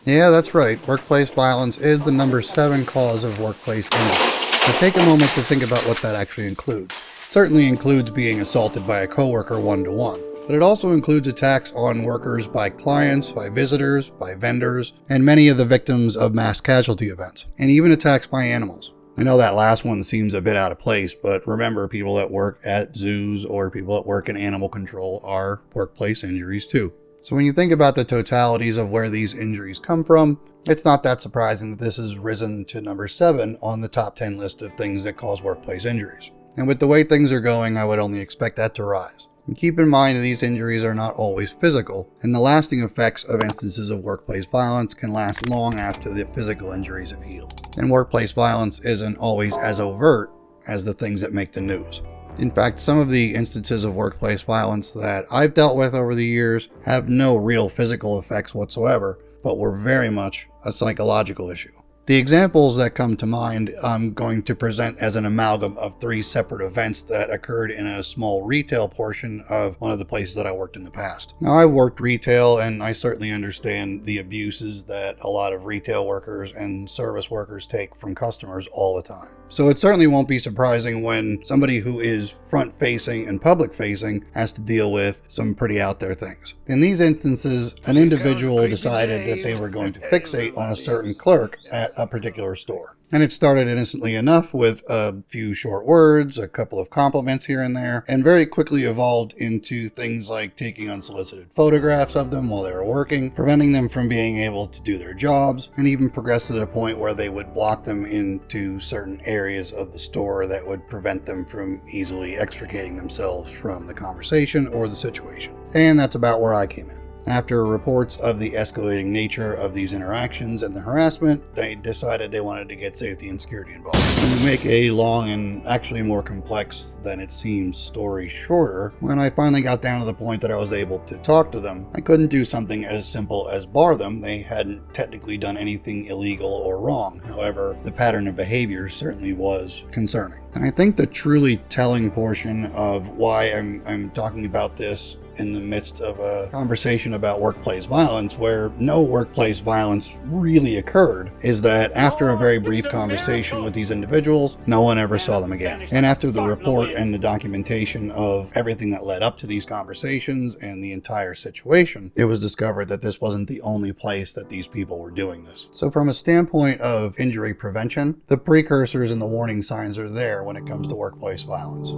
Yeah, that's right. Workplace violence is the number 7 cause of workplace injury. So take a moment to think about what that actually includes. It certainly includes being assaulted by a coworker one-to-one, but it also includes attacks on workers by clients, by visitors, by vendors, and many of the victims of mass casualty events, and even attacks by animals. I know that last one seems a bit out of place, but remember, people that work at zoos or people that work in animal control are workplace injuries too. So when you think about the totalities of where these injuries come from, it's not that surprising that this has risen to number 7 on the top 10 list of things that cause workplace injuries. And with the way things are going, I would only expect that to rise. And keep in mind that these injuries are not always physical, and the lasting effects of instances of workplace violence can last long after the physical injuries have healed. And workplace violence isn't always as overt as the things that make the news. In fact, some of the instances of workplace violence that I've dealt with over the years have no real physical effects whatsoever, but were very much a psychological issue. The examples that come to mind I'm going to present as an amalgam of 3 separate events that occurred in a small retail portion of one of the places that I worked in the past. Now, I worked retail and I certainly understand the abuses that a lot of retail workers and service workers take from customers all the time. So it certainly won't be surprising when somebody who is front-facing and public-facing has to deal with some pretty out there things. In these instances, an individual decided that they were going to fixate on a certain clerk at a particular store. And it started innocently enough with a few short words, a couple of compliments here and there, and very quickly evolved into things like taking unsolicited photographs of them while they were working, preventing them from being able to do their jobs, and even progressed to the point where they would block them into certain areas of the store that would prevent them from easily extricating themselves from the conversation or the situation. And that's about where I came in. After reports of the escalating nature of these interactions and the harassment, they decided they wanted to get safety and security involved. To make a long and actually more complex than it seems story shorter, when I finally got down to the point that I was able to talk to them, I couldn't do something as simple as bar them. They hadn't technically done anything illegal or wrong. However, the pattern of behavior certainly was concerning. And I think the truly telling portion of why I'm talking about this in the midst of a conversation about workplace violence where no workplace violence really occurred is that after a very brief conversation with these individuals, no one ever saw them again. And after the report and the documentation of everything that led up to these conversations and the entire situation, it was discovered that this wasn't the only place that these people were doing this. So from a standpoint of injury prevention, the precursors and the warning signs are there when it comes to workplace violence.